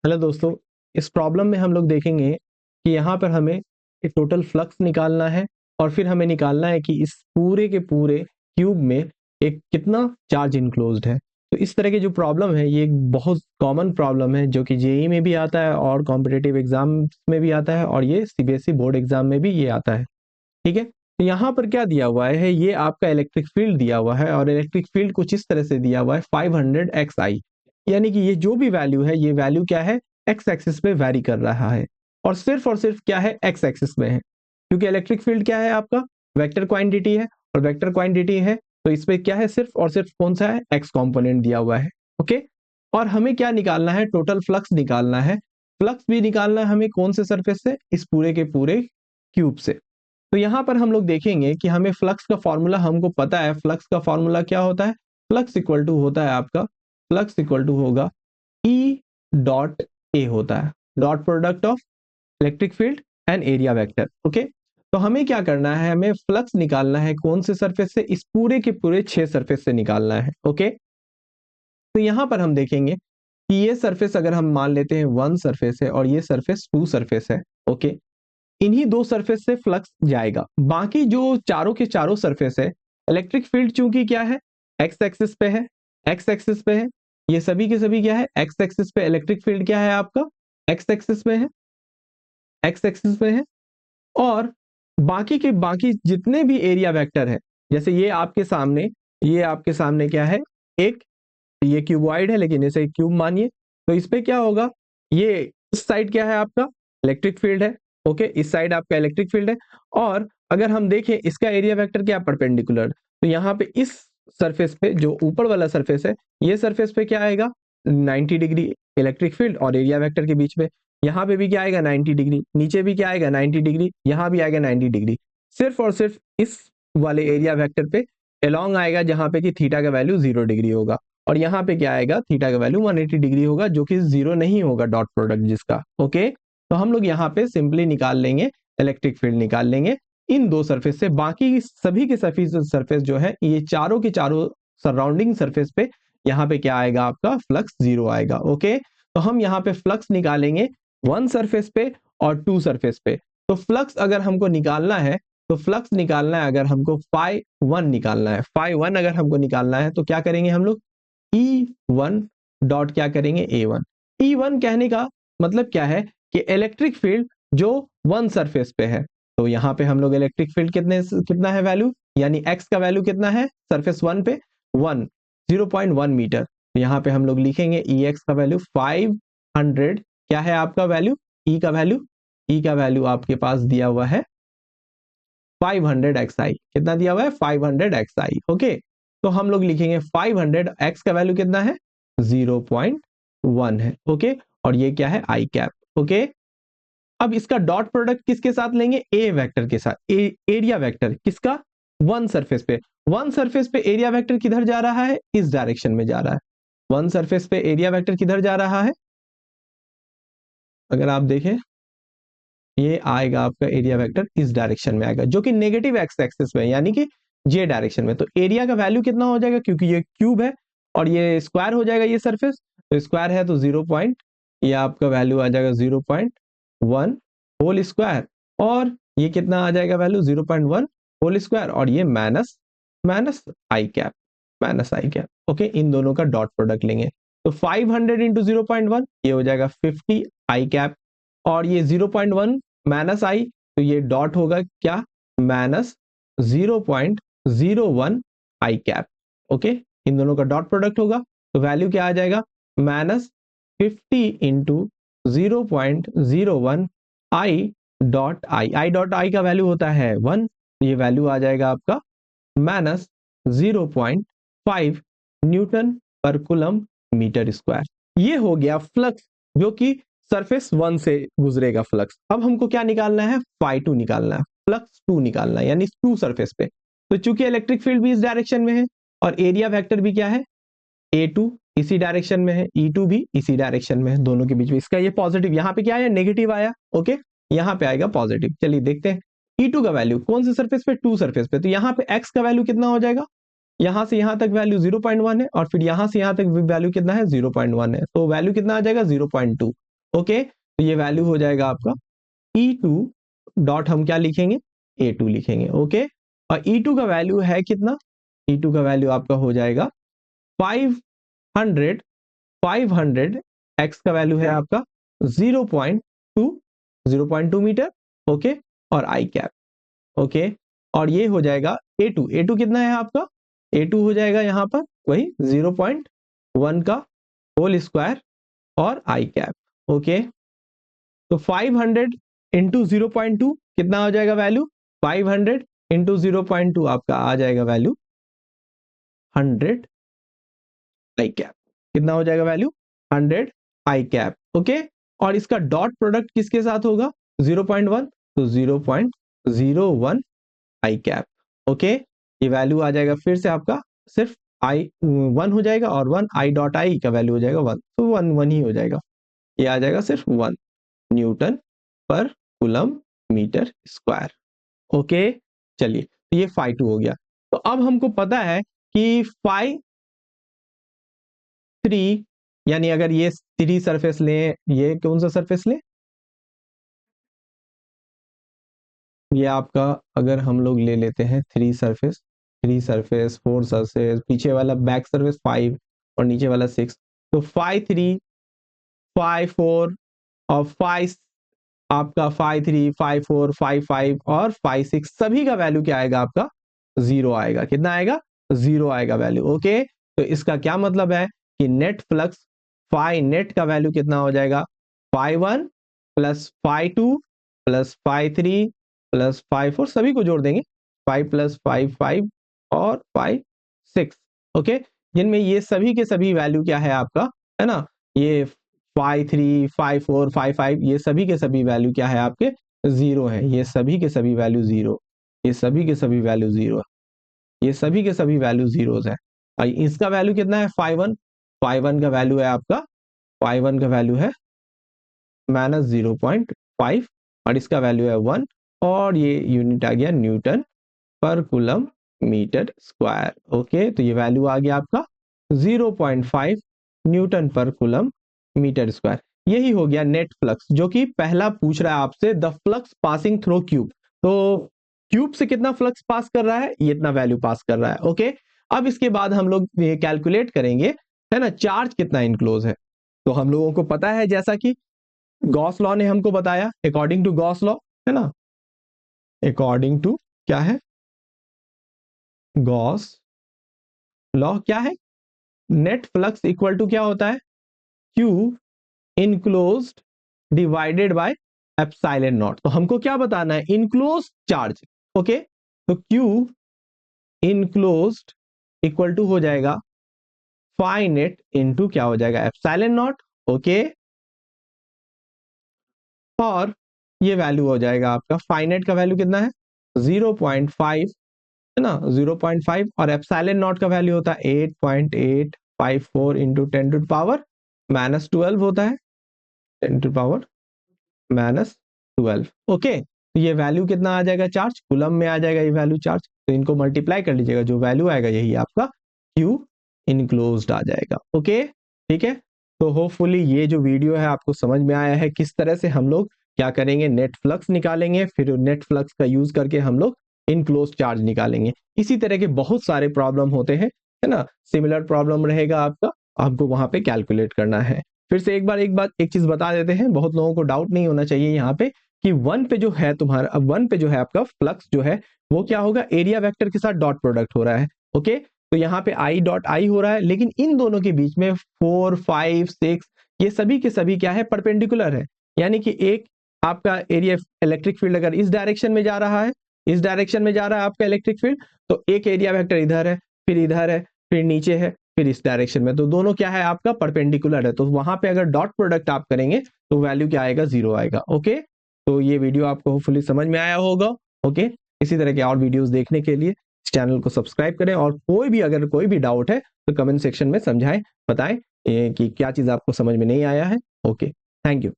Hello दोस्तों, इस problem में हम लोग देखेंगे कि यहाँ पर हमें एक टोटल फ्लक्स निकालना है और फिर हमें निकालना है कि इस पूरे के पूरे क्यूब में एक कितना चार्ज इनक्लोज्ड है। तो इस तरह की जो प्रॉब्लम है ये एक बहुत कॉमन प्रॉब्लम है जो कि जेईई में भी आता है और कॉम्पिटिटिव एग्जाम में भी आता है और ये सीबीएसई बोर्ड एग्जाम में भी ये आता है। ठीक है, तो यहाँ पर क्या दिया हुआ है, ये आपका इलेक्ट्रिक फील्ड दिया हुआ है और इलेक्ट्रिक फील्ड कुछ इस तरह से दिया हुआ है 500 xi, यानी कि ये जो भी वैल्यू है ये वैल्यू क्या है, एक्स एक्सिस पे वैरी कर रहा है और सिर्फ क्या है, एक्स एक्सिस में है। क्योंकि इलेक्ट्रिक फील्ड क्या है आपका, वेक्टर क्वांटिटी है और वेक्टर क्वांटिटी है तो इस पे क्या है, सिर्फ और सिर्फ कौन सा है, एक्स कंपोनेंट दिया हुआ है। ओके, और हमें क्या निकालना है, टोटल फ्लक्स निकालना है। फ्लक्स भी निकालना है हमें कौन से सरफेस से, इस पूरे के पूरे क्यूब से। तो यहाँ पर हम लोग देखेंगे कि हमें फ्लक्स का फॉर्मूला हमको पता है। फ्लक्स का फॉर्मूला क्या होता है, फ्लक्स इक्वल टू होता है आपका, फ्लक्स इक्वल टू होगा ई डॉट ए होता है, dot product of electric field and area vector. Okay, तो हमें क्या करना है, हमें फ्लक्स निकालना है कौन से सरफेस से, इस पूरे के पूरे 6 सरफेस से निकालना है। ओके, तो यहाँ पर हम देखेंगे कि ये सरफेस अगर हम मान लेते हैं 1 सरफेस है और ये सरफेस 2 सरफेस है। ओके, इन्हीं 2 सरफेस से फ्लक्स जाएगा, बाकी जो चारों के चारों सरफेस है, इलेक्ट्रिक फील्ड चूंकि क्या है, एक्स एक्सिस पे है, एक्स एक्सिस पे है, ये सभी के सभी क्या है, एक्स एक्सिस पे। इलेक्ट्रिक फील्ड क्या है आपका, एक्स एक्सिस पे है, एक्स एक्सिस पे है। और बाकी के बाकी जितने भी एरिया वेक्टर है, जैसे ये आपके सामने क्या है, एक ये क्यूबॉइड है लेकिन इसे क्यूब मानिए, तो इस पे क्या होगा, ये इस साइड क्या है आपका, इलेक्ट्रिक फील्ड है। ओके, इस साइड आपका इलेक्ट्रिक फील्ड है। और अगर हम देखें इसका एरिया वेक्टर क्या, परपेंडिकुलर, तो यहाँ पे इस सरफेस पे जो ऊपर वाला सरफेस है, ये सरफेस पे क्या आएगा, 90 डिग्री इलेक्ट्रिक फील्ड और एरिया वेक्टर के बीच में। यहाँ पे भी क्या आएगा, 90 डिग्री, नीचे भी क्या आएगा, 90 डिग्री, यहाँ भी आएगा 90 डिग्री। सिर्फ और सिर्फ इस वाले एरिया वेक्टर पे अलोंग आएगा जहां पे कि थीटा का वैल्यू 0 डिग्री होगा और यहाँ पे क्या आएगा, थीटा का वैल्यू 180 डिग्री होगा जो कि 0 नहीं होगा डॉट प्रोडक्ट जिसका। ओके, तो हम लोग यहाँ पे सिंपली निकाल लेंगे, इलेक्ट्रिक फील्ड निकाल लेंगे इन 2 सरफेस से। बाकी सभी के सभी सरफेस जो है, ये चारों के चारों सराउंडिंग सरफेस पे यहाँ पे क्या आएगा आपका, फ्लक्स 0 आएगा। ओके, तो हम यहाँ पे फ्लक्स निकालेंगे 1 सरफेस पे और 2 सरफेस पे। तो फ्लक्स अगर हमको निकालना है, तो फ्लक्स निकालना है अगर हमको φ1 निकालना है, φ1 अगर हमको निकालना है तो क्या करेंगे हम लोग, E1 डॉट क्या करेंगे, A1। E1 कहने का मतलब क्या है कि इलेक्ट्रिक फील्ड जो 1 सरफेस पे है, तो यहाँ पे हम लोग इलेक्ट्रिक फील्ड कितना है वैल्यू, यानी x का वैल्यू कितना है सरफेस 1 पे, 1 0.1 मीटर। तो यहाँ पे हम लोग लिखेंगे Ex का वैल्यू 500, क्या है आपका वैल्यू, E का वैल्यू आपके पास दिया हुआ है 500 xi। कितना दिया हुआ है, 500 xi। ओके, तो हम लोग लिखेंगे 500, x का वैल्यू कितना है, 0.1 है। ओके, और ये क्या है, आई कैप। ओके, अब इसका डॉट प्रोडक्ट किसके साथ लेंगे, ए वेक्टर के साथ, एरिया वेक्टर किसका, 1 सरफेस पे। 1 सरफेस पे एरिया वेक्टर किधर जा रहा है, इस डायरेक्शन में जा रहा है। 1 सरफेस पे एरिया वेक्टर किधर जा रहा है, अगर आप देखें ये आएगा आपका एरिया वेक्टर इस डायरेक्शन में आएगा जो कि नेगेटिव एक्स एक्सिस में, यानी कि जे डायरेक्शन में। तो एरिया का वैल्यू कितना हो जाएगा, क्योंकि ये क्यूब है और ये स्क्वायर हो जाएगा ये सरफेस, तो स्क्वायर है तो 0 पॉइंट, ये आपका वैल्यू आ जाएगा 0.1 होल स्क्वायर, और ये कितना आ जाएगा वैल्यू, 0.1 होल स्क्वायर, और ये माइनस माइनस आई कैप, माइनस आई कैप। ओके, इन दोनों का डॉट प्रोडक्ट लेंगे तो 500 इंटू 0.1 ये हो जाएगा 50 आई कैप, और ये 0.1 माइनस आई, तो ये डॉट होगा क्या, माइनस 0.01 आई कैप। ओके, इन दोनों का डॉट प्रोडक्ट होगा तो वैल्यू क्या आ जाएगा, minus 50 into 0.01 I dot I. I dot I का वैल्यू होता है 1, ये वैल्यू आ जाएगा आपका माइनस 0.5 न्यूटन पर कूलम मीटर स्क्वायर। ये हो गया फ्लक्स जो कि सरफेस 1 से गुजरेगा फ्लक्स। अब हमको क्या निकालना है, φ2 निकालना है, फ्लक्स 2 निकालना है, यानी 2 सरफेस पे। तो चूंकि इलेक्ट्रिक फील्ड भी इस डायरेक्शन में है और एरिया वेक्टर भी क्या है, A2 इसी डायरेक्शन में है, E2 भी इसी डायरेक्शन में है, दोनों के बीच में इसका ये पॉजिटिव, यहाँ पे क्या आया, नेगेटिव आया। ओके, यहाँ पे आएगा पॉजिटिव। चलिए देखते हैं E2 का वैल्यू कौन से सरफेस पे, 2 सरफेस पे, तो यहाँ पे x का वैल्यू कितना हो जाएगा, यहाँ से यहाँ तक वैल्यू 0.1 है और फिर यहाँ से यहाँ तक वैल्यू कितना है, 0.1 है, तो वैल्यू कितना आ जाएगा, 0.2। ओके, तो ये वैल्यू हो जाएगा आपका E2 डॉट हम क्या लिखेंगे, A2 लिखेंगे। ओके, और E2 का वैल्यू है कितना, E2 का वैल्यू आपका हो जाएगा 500 x का वैल्यू है आपका 0.2 मीटर। ओके, और आई कैप। ओके, और ये हो जाएगा A2 कितना है आपका, A2 हो जाएगा यहाँ पर वही 0.1 का होल स्क्वायर और आई कैप। ओके, तो 500 इंटू 0.2 कितना हो जाएगा वैल्यू, 500 इंटू 0.2 आपका आ जाएगा वैल्यू 100 आई कैप। कितना हो जाएगा वैल्यू 100 आई कैप। ओके, और इसका डॉट प्रोडक्ट किसके साथ होगा 0.1, तो 0.01 आई कैप। ओके, ये वैल्यू आ जाएगा फिर से आपका सिर्फ आई 1 हो जाएगा और 1 आई डॉट आई का वैल्यू हो जाएगा 1, तो 1 ही हो जाएगा, ये आ जाएगा सिर्फ 1 न्यूटन पर कूलम मीटर स्क्वायर। ओके, चलिए, तो ये phi 2 हो गया। तो अब हमको पता है कि phi 3, यानी अगर ये 3 सरफेस लें, ये कौन सा सरफेस लें, ये आपका अगर हम लोग ले लेते हैं 3 सरफेस, 4 सरफेस, पीछे वाला बैक सरफेस 5 और नीचे वाला 6, तो phi 3, phi 4 और phi आपका phi 3, phi 4, phi 5 और phi 6 सभी का वैल्यू क्या आएगा आपका 0 आएगा। कितना आएगा 0 आएगा वैल्यू। ओके, तो इसका क्या मतलब है कि नेट फ्लक्स phi नेट का वैल्यू कितना हो जाएगा, phi 1 plus phi 2 plus phi 3 plus phi 4 सभी को जोड़ देंगे 5 प्लस 5 5 और phi 6। ओके, जिनमें ये सभी के सभी वैल्यू क्या है आपका, है ना, ये phi 3 phi 4 phi 5 ये सभी के सभी वैल्यू क्या है आपके 0 है, ये सभी के सभी वैल्यू 0, ये सभी के सभी वैल्यू 0, ये सभी के सभी वैल्यू जीरोस है। और इसका वैल्यू कितना है phi 1 का वैल्यू है आपका, phi 1 का वैल्यू है -0.5 और इसका वैल्यू है 1 और ये यूनिट आ गया न्यूटन पर कूलम मीटर स्क्वायर। ओके, तो ये वैल्यू आ गया आपका 0.5 न्यूटन पर कूलम मीटर स्क्वायर। यही हो गया नेट फ्लक्स, जो कि पहला पूछ रहा है आपसे the flux passing through cube. तो क्यूब से कितना फ्लक्स पास कर रहा है, ये इतना वैल्यू पास कर रहा है। ओके, अब इसके बाद हम लोग कैलकुलेट करेंगे, है ना, चार्ज कितना इनक्लोज है। तो हम लोगों को पता है जैसा कि गॉस लॉ ने हमको बताया, अकॉर्डिंग टू गॉस लॉ, है ना, अकॉर्डिंग टू क्या है गॉस लॉ, क्या है नेट फ्लक्स इक्वल टू क्या होता है Q enclosed divided by epsilon not. तो हमको क्या बताना है, इनक्लोज चार्ज। ओके, तो क्यू इनक्लोज्ड इक्वल टू हो जाएगा फाई नेट इनटू क्या हो जाएगा एप्सिलॉन नॉट। ओके, और ये वैल्यू हो जाएगा आपका फाई नेट का वैल्यू कितना है 0.5, है ना, 0.5 और एप्सिलॉन नॉट का वैल्यू होता है 8.854 इंटू 10 टू पावर -12 होता है, 10 टू पावर -12। ओके, तो ये वैल्यू कितना आ जाएगा चार्ज, कूलम में आ जाएगा ये वैल्यू चार्ज, तो इनको मल्टीप्लाई कर लीजिएगा, जो वैल्यू आएगा यही आपका क्यू इनक्लोज्ड आ जाएगा। ओके, ठीक है, तो होपफुली ये जो वीडियो है आपको समझ में आया है किस तरह से हम लोग क्या करेंगे, नेट फ्लक्स निकालेंगे, फिर नेट फ्लक्स का यूज करके हम लोग इनक्लोज चार्ज निकालेंगे। इसी तरह के बहुत सारे प्रॉब्लम होते हैं, है ना, सिमिलर प्रॉब्लम रहेगा आपका, आपको वहां पे कैलकुलेट करना है। फिर से एक चीज बता देते हैं, बहुत लोगों को डाउट नहीं होना चाहिए यहाँ पे कि 1 पे जो है तुम्हारा, अब 1 पे जो है आपका फ्लक्स जो है वो क्या होगा, एरिया वेक्टर के साथ डॉट प्रोडक्ट हो रहा है। ओके, तो यहाँ पे आई डॉट आई हो रहा है, लेकिन इन दोनों के बीच में 4 5 6 ये सभी के सभी क्या है परपेंडिकुलर है, यानी कि एक आपका एरिया इलेक्ट्रिक फील्ड अगर इस डायरेक्शन में जा रहा है, इस डायरेक्शन में जा रहा है आपका इलेक्ट्रिक फील्ड, तो एक एरिया वेक्टर इधर है, फिर इधर है, फिर नीचे है, फिर इस डायरेक्शन में, तो दोनों क्या है आपका परपेंडिकुलर है, तो वहां पे अगर डॉट प्रोडक्ट आप करेंगे तो वैल्यू क्या आएगा 0 आएगा। ओके, तो ये वीडियो आपको होपफुली समझ में आया होगा। ओके, इसी तरह के और वीडियोस देखने के लिए इस चैनल को सब्सक्राइब करें, और कोई भी अगर कोई भी डाउट है तो कमेंट सेक्शन में समझाएं, बताएं कि क्या चीज आपको समझ में नहीं आया है। Okay, thank you.